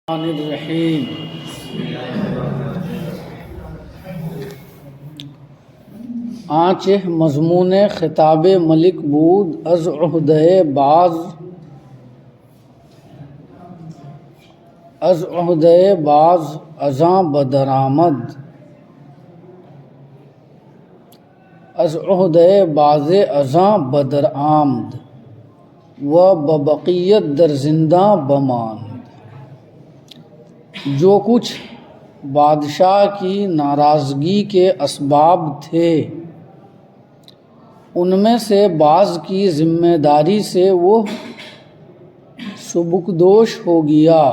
الرحیم آنچہ مضمون خطاب ملک بود از عہدۂ باز ازاں بدرآمد از عہدۂ باز ازاں بدرآمد و ببقیت در زندہ بماند۔ جو کچھ بادشاہ کی ناراضگی کے اسباب تھے ان میں سے بعض کی ذمہ داری سے وہ سبکدوش ہو گیا،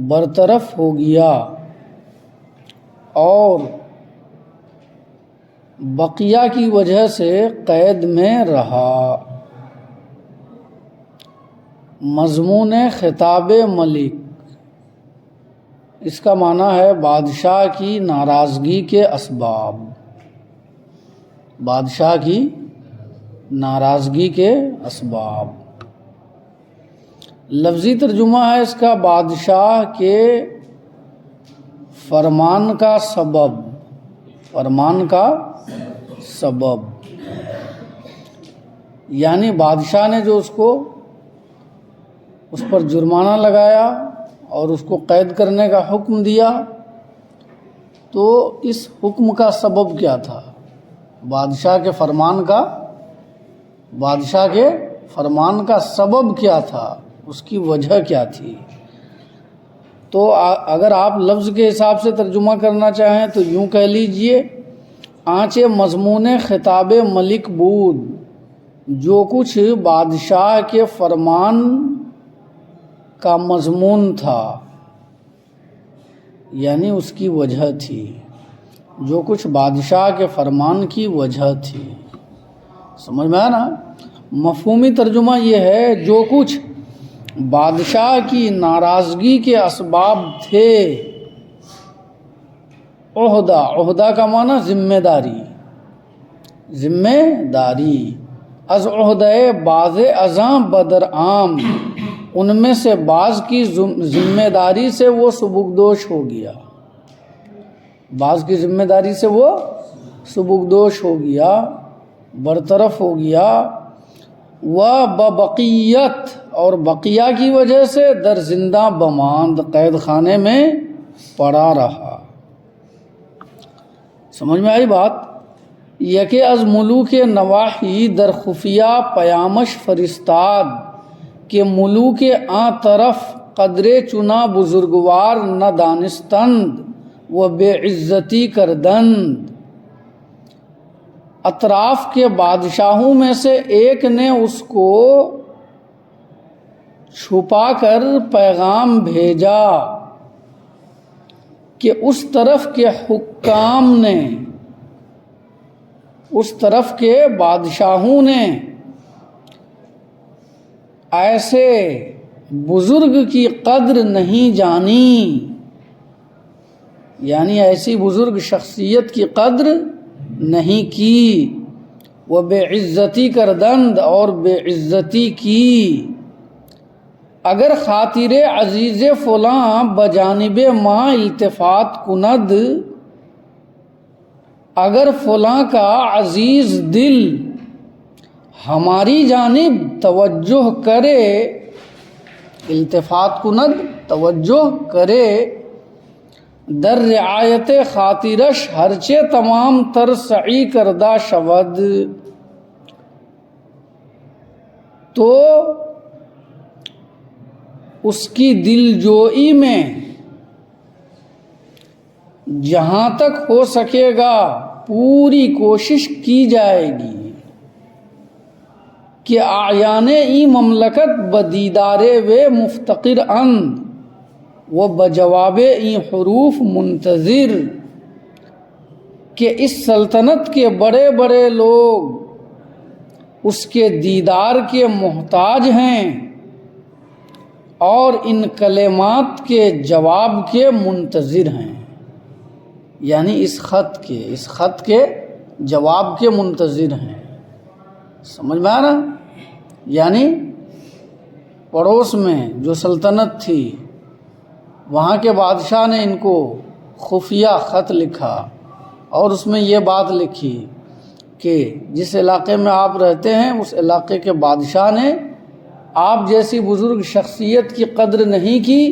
برطرف ہو گیا، اور بقیہ کی وجہ سے قید میں رہا۔ مضمون خطاب ملک، اس کا معنی ہے بادشاہ کی ناراضگی کے اسباب، بادشاہ کی ناراضگی کے اسباب۔ لفظی ترجمہ ہے اس کا بادشاہ کے فرمان کا سبب، فرمان کا سبب، یعنی بادشاہ نے جو اس پر جرمانہ لگایا اور اس کو قید کرنے کا حکم دیا، تو اس حکم کا سبب کیا تھا؟ بادشاہ کے فرمان کا سبب کیا تھا، اس کی وجہ کیا تھی؟ تو اگر آپ لفظ کے حساب سے ترجمہ کرنا چاہیں تو یوں کہہ لیجئے، آنچ مضمون خطاب ملک بود، جو کچھ بادشاہ کے فرمان کا مضمون تھا، یعنی اس کی وجہ تھی، جو کچھ بادشاہ کے فرمان کی وجہ تھی۔ سمجھ میں آیا نا؟ مفہومی ترجمہ یہ ہے، جو کچھ بادشاہ کی ناراضگی کے اسباب تھے۔ عہدہ کا معنی ذمہ داری۔ از عہدۂ باز ازاں بدرآم، ان میں سے بعض کی ذمہ داری سے وہ سبکدوش ہو گیا، بعض کی ذمہ داری سے وہ سبکدوش ہو گیا، برطرف ہو گیا، و ببقیت، اور بقیہ کی وجہ سے در زندہ بماند، قید خانے میں پڑا رہا۔ سمجھ میں آئی بات؟ یکے از ملوک نواحی در خفیہ پیامش فرستاد کہ ملوک آن طرف قدرے چنا بزرگوار نہ دانستند و بے عزتی کردند۔ اطراف کے بادشاہوں میں سے ایک نے اس کو چھپا کر پیغام بھیجا کہ اس طرف کے حکام نے، اس طرف کے بادشاہوں نے ایسے بزرگ کی قدر نہیں جانی، یعنی ایسی بزرگ شخصیت کی قدر نہیں کی، وہ بے عزتی کردند، اور بے عزتی کی۔ اگر خاطر عزیز فلاں بجانب ماں التفات کند، اگر فلاں کا عزیز دل ہماری جانب توجہ کرے، التفات کند توجہ کرے، در رعایت خاطرش ہرچے تمام تر سعی کردہ شود، تو اس کی دل جوئی میں جہاں تک ہو سکے گا پوری کوشش کی جائے گی کہ اعیان ای مملکت بدیدار و مفتقر اند و بجواب ای حروف منتظر، کہ اس سلطنت کے بڑے بڑے لوگ اس کے دیدار کے محتاج ہیں اور ان کلمات کے جواب کے منتظر ہیں، یعنی اس خط کے جواب کے منتظر ہیں۔ سمجھ میں آ رہا؟ یعنی پڑوس میں جو سلطنت تھی وہاں کے بادشاہ نے ان کو خفیہ خط لکھا اور اس میں یہ بات لکھی کہ جس علاقے میں آپ رہتے ہیں اس علاقے کے بادشاہ نے آپ جیسی بزرگ شخصیت کی قدر نہیں کی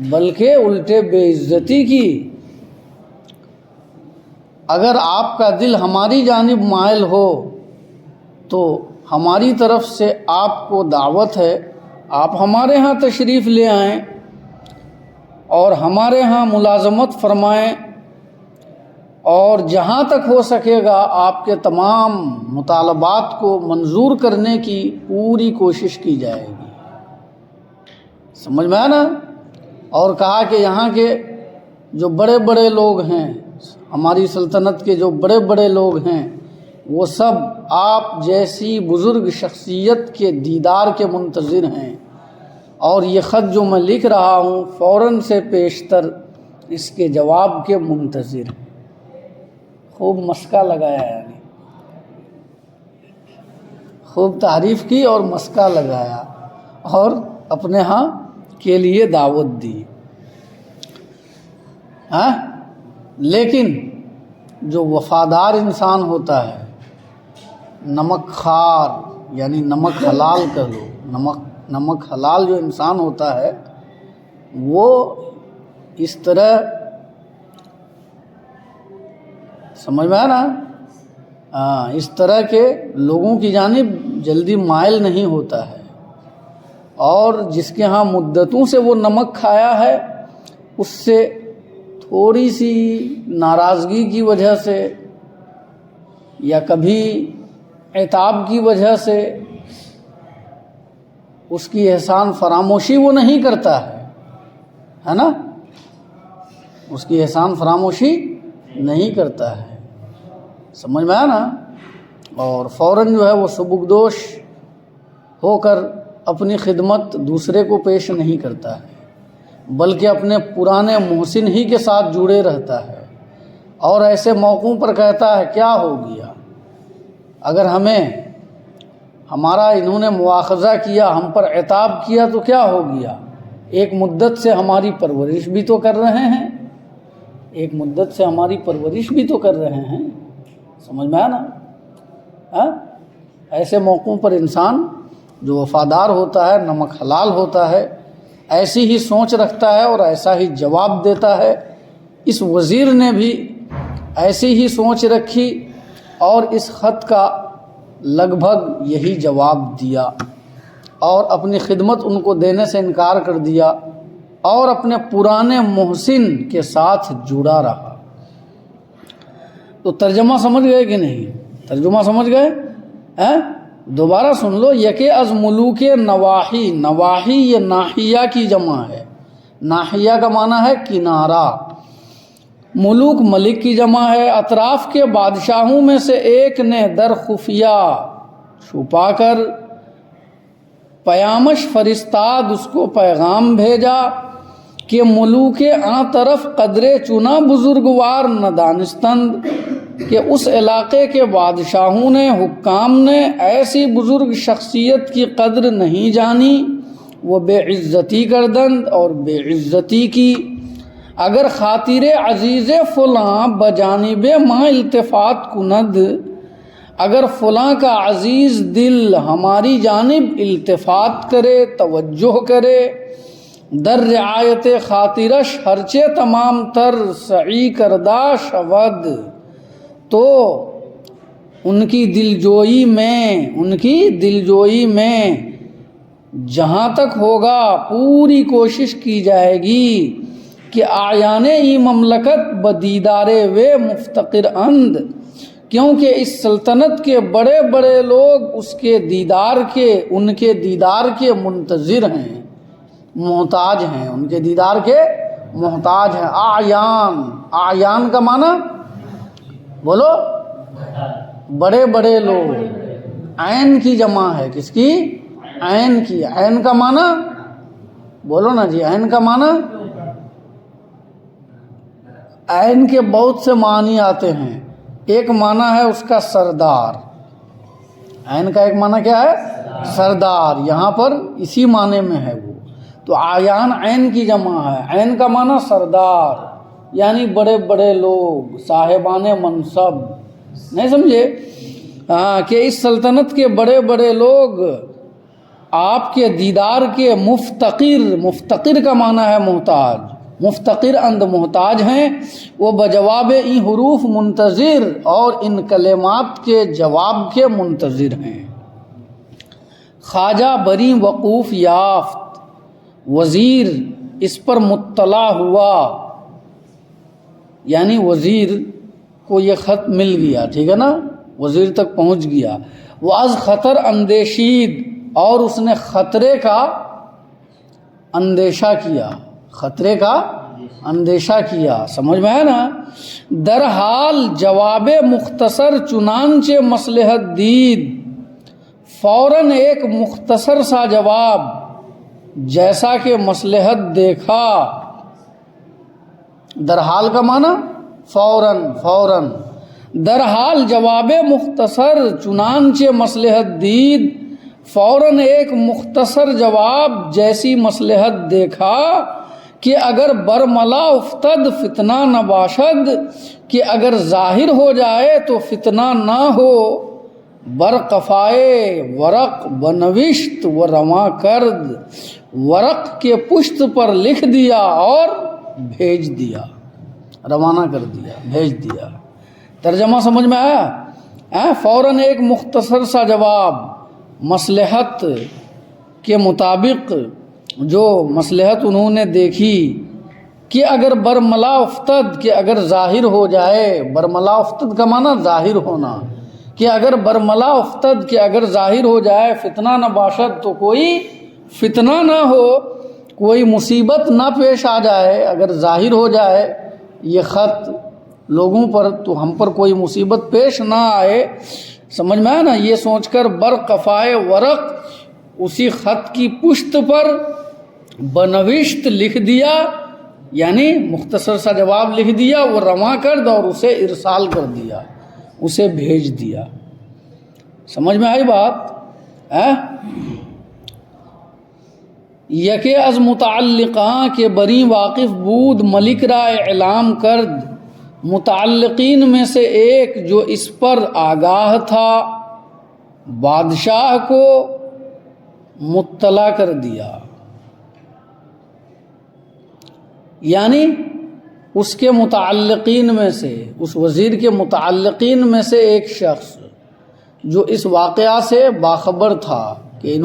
بلکہ الٹے بے عزتی کی۔ اگر آپ کا دل ہماری جانب مائل ہو تو ہماری طرف سے آپ کو دعوت ہے، آپ ہمارے ہاں تشریف لے آئیں اور ہمارے ہاں ملازمت فرمائیں، اور جہاں تک ہو سکے گا آپ کے تمام مطالبات کو منظور کرنے کی پوری کوشش کی جائے گی۔ سمجھ میں آیا نا؟ اور کہا کہ یہاں کے جو بڑے بڑے لوگ ہیں، ہماری سلطنت کے جو بڑے بڑے لوگ ہیں، وہ سب آپ جیسی بزرگ شخصیت کے دیدار کے منتظر ہیں، اور یہ خط جو میں لکھ رہا ہوں فوراً سے پیشتر اس کے جواب کے منتظر ہیں۔ خوب مسکا لگایا، یعنی خوب تعریف کی اور مسکا لگایا اور اپنے ہاں کے لیے دعوت دی۔ ہاں، لیکن جو وفادار انسان ہوتا ہے، نمک خوار یعنی نمک حلال کہہ لو، نمک حلال جو انسان ہوتا ہے وہ اس طرح، سمجھ میں آیا نا، اس طرح کے لوگوں کی جانب جلدی مائل نہیں ہوتا ہے، اور جس کے ہاں مدتوں سے وہ نمک کھایا ہے اس سے تھوڑی سی ناراضگی کی وجہ سے یا کبھی عتاب کی وجہ سے اس کی احسان فراموشی وہ نہیں کرتا ہے نا، اس کی احسان فراموشی نہیں کرتا ہے، سمجھ میں آیا نا، اور فوراً جو ہے وہ سبکدوش ہو کر اپنی خدمت دوسرے کو پیش نہیں کرتا ہے بلکہ اپنے پرانے محسن ہی کے ساتھ جڑے رہتا ہے، اور ایسے موقعوں پر کہتا ہے کیا ہو گیا، اگر ہمارا انہوں نے مواخذہ کیا، ہم پر عتاب کیا تو کیا ہو گیا، ایک مدت سے ہماری پرورش بھی تو کر رہے ہیں، ایک مدت سے ہماری پرورش بھی تو کر رہے ہیں، سمجھ میں آیا نا۔ ایسے موقعوں پر انسان جو وفادار ہوتا ہے، نمک حلال ہوتا ہے، ایسی ہی سوچ رکھتا ہے اور ایسا ہی جواب دیتا ہے۔ اس وزیر نے بھی ایسی ہی سوچ رکھی اور اس خط کا لگ بھگ یہی جواب دیا اور اپنی خدمت ان کو دینے سے انکار کر دیا اور اپنے پرانے محسن کے ساتھ جڑا رہا۔ تو ترجمہ سمجھ گئے کہ نہیں؟ ترجمہ سمجھ گئے؟ دوبارہ سن لو۔ یکے از ملوک نواحی، نواحی یہ ناحیہ کی جمع ہے، ناحیہ کا معنی ہے کنارہ، ملوک ملک کی جمع ہے۔ اطراف کے بادشاہوں میں سے ایک نے در خفیہ چھپا کر پیامش فرستاد، اس کو پیغام بھیجا کہ ملوک آن طرف قدرے چنا بزرگوار ندانستند، کہ اس علاقے کے بادشاہوں نے، حکام نے ایسی بزرگ شخصیت کی قدر نہیں جانی، وہ بے عزتی کردند اور بے عزتی کی۔ اگر خاطر عزیز فلاں بجانب ما التفات کند، اگر فلاں کا عزیز دل ہماری جانب التفات کرے، توجہ کرے، در رعایت خاطرش ہرچے تمام تر سعی کردہ شود، تو ان کی دلجوئی میں جہاں تک ہوگا پوری کوشش کی جائے گی کہ آیان ای مملکت بدیدار وے مفتقر اند، کیونکہ اس سلطنت کے بڑے بڑے لوگ اس کے دیدار کے، ان کے دیدار کے منتظر ہیں، محتاج ہیں، ان کے دیدار کے محتاج ہیں۔ آیان کا معنی بولو، بڑے بڑے لوگ، عین کی جمع ہے، کس کی؟ عین کی۔ عین کا معنی بولو نا جی، عین کا معنی، عین کے بہت سے معنی آتے ہیں، ایک معنی ہے اس کا سردار، عین کا ایک معنی کیا ہے؟ سردار، یہاں پر اسی معنی میں ہے وہ. تو آیان عین کی جمع ہے. عین کا معنی سردار، یعنی بڑے بڑے لوگ، صاحبان منصب. نہیں سمجھے؟ کہ اس سلطنت کے بڑے بڑے لوگ آپ کے دیدار کے مفتقر. مفتقر کا معنی ہے محتاج. مفتقر اند محتاج ہیں. وہ بجواب این حروف منتظر، اور ان کلمات کے جواب کے منتظر ہیں. خواجہ بری وقوف یافت، وزیر اس پر مطلع ہوا، یعنی وزیر کو یہ خط مل گیا، ٹھیک ہے نا، وزیر تک پہنچ گیا. وہ از خطر اندیشید، اور اس نے خطرے کا اندیشہ کیا. خطرے کا اندیشہ کیا، سمجھ میں ہے نا. در حال جواب مختصر چنانچہ مصلحت دید، فوراً ایک مختصر سا جواب جیسا کہ مصلحت دیکھا. در حال کا معنی فوراً. فوراً در حال جواب مختصر چنانچہ مصلحت دید، فوراً ایک مختصر جواب جیسی مصلحت دیکھا. کہ اگر برملا افتد فتنہ نہ باشد، کہ اگر ظاہر ہو جائے تو فتنہ نہ ہو. برقفائے ورق بنوشت و رواں کرد، ورق کے پشت پر لکھ دیا اور بھیج دیا، روانہ کر دیا، بھیج دیا. ترجمہ سمجھ میں آیا؟ فوراً ایک مختصر سا جواب مصلحت کے مطابق، جو مصلحت انہوں نے دیکھی کہ اگر برملا افتد، کہ اگر ظاہر ہو جائے. برملا افتد کا معنی ظاہر ہونا. کہ اگر برملا افتد، کہ اگر ظاہر ہو جائے، فتنہ نہ باشد، تو کوئی فتنہ نہ ہو، کوئی مصیبت نہ پیش آ جائے. اگر ظاہر ہو جائے یہ خط لوگوں پر، تو ہم پر کوئی مصیبت پیش نہ آئے. سمجھ میں آیا نا. یہ سوچ کر برقفائے ورق، اسی خط کی پشت پر بنوشت لکھ دیا، یعنی مختصر سا جواب لکھ دیا. وہ رواں کرد، اور اسے ارسال کر دیا، اسے بھیج دیا. سمجھ میں آئی بات؟ یکے از متعلقاں کے بری واقف بود ملک را اعلام کرد. متعلقین میں سے ایک جو اس پر آگاہ تھا، بادشاہ کو مطلع کر دیا. یعنی اس کے متعلقین میں سے، اس وزیر کے متعلقین میں سے ایک شخص جو اس واقعہ سے باخبر تھا کہ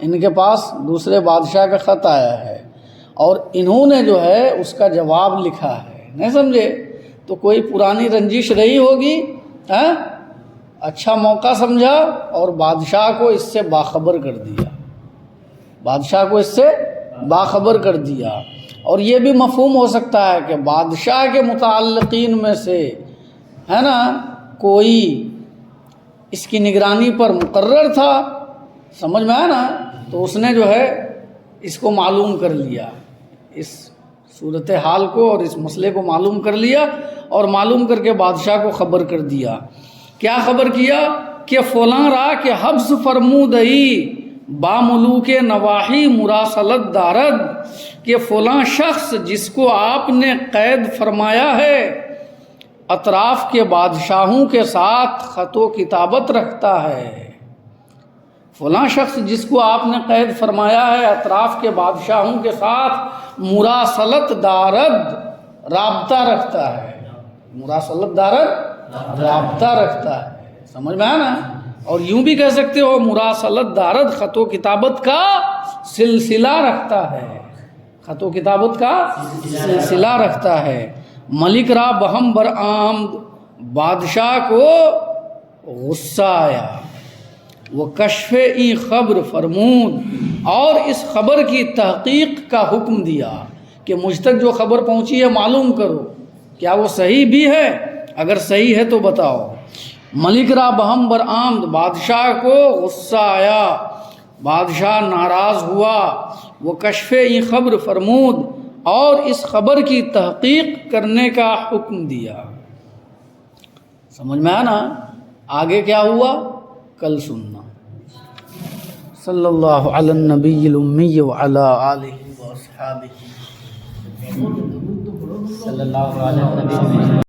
ان کے پاس دوسرے بادشاہ کا خط آیا ہے، اور انہوں نے جو ہے اس کا جواب لکھا ہے. نہیں سمجھے؟ تو کوئی پرانی رنجش رہی ہوگی، اچھا موقع سمجھا اور بادشاہ کو اس سے باخبر کر دیا. بادشاہ کو اس سے باخبر کر دیا. اور یہ بھی مفہوم ہو سکتا ہے کہ بادشاہ کے متعلقین میں سے ہے نا کوئی اس کی نگرانی پر مقرر تھا. سمجھ میں آیا نا. تو اس نے جو ہے اس کو معلوم کر لیا، اس صورتحال کو اور اس مسئلے کو معلوم کر لیا، اور معلوم کر کے بادشاہ کو خبر کر دیا. کیا خبر کیا؟ کہ فلاں را کہ حبس فرمودہی با ملوک نواحی مراسلت دارد، کہ فلاں شخص جس کو آپ نے قید فرمایا ہے اطراف کے بادشاہوں کے ساتھ خط و کتابت رکھتا ہے. فلاں شخص جس کو آپ نے قید فرمایا ہے اطراف کے بادشاہوں کے ساتھ مراسلت دارد، رابطہ رکھتا ہے. مراسلت دارد رابطہ رکھتا ہے. سمجھ میں آیا نا. اور یوں بھی کہہ سکتے ہو مراسلت دارد خط و کتابت کا سلسلہ رکھتا ہے. خط و کتابت کا سلسلہ رکھتا ہے. ملک را بہم برآمد، بادشاہ کو غصہ آیا. وہ کشف ای خبر فرمود، اور اس خبر کی تحقیق کا حکم دیا کہ مجھ تک جو خبر پہنچی ہے معلوم کرو، کیا وہ صحیح بھی ہے؟ اگر صحیح ہے تو بتاؤ. ملک را بہم برآمد، بادشاہ کو غصہ آیا، بادشاہ ناراض ہوا. وہ کشف ای خبر فرمود، اور اس خبر کی تحقیق کرنے کا حکم دیا. سمجھ میں آیا نا. آگے کیا ہوا کل سننا. صلی اللہ علی النبی الامی وعلی آلہ واصحابہ صلی اللہ علیہ وسلم.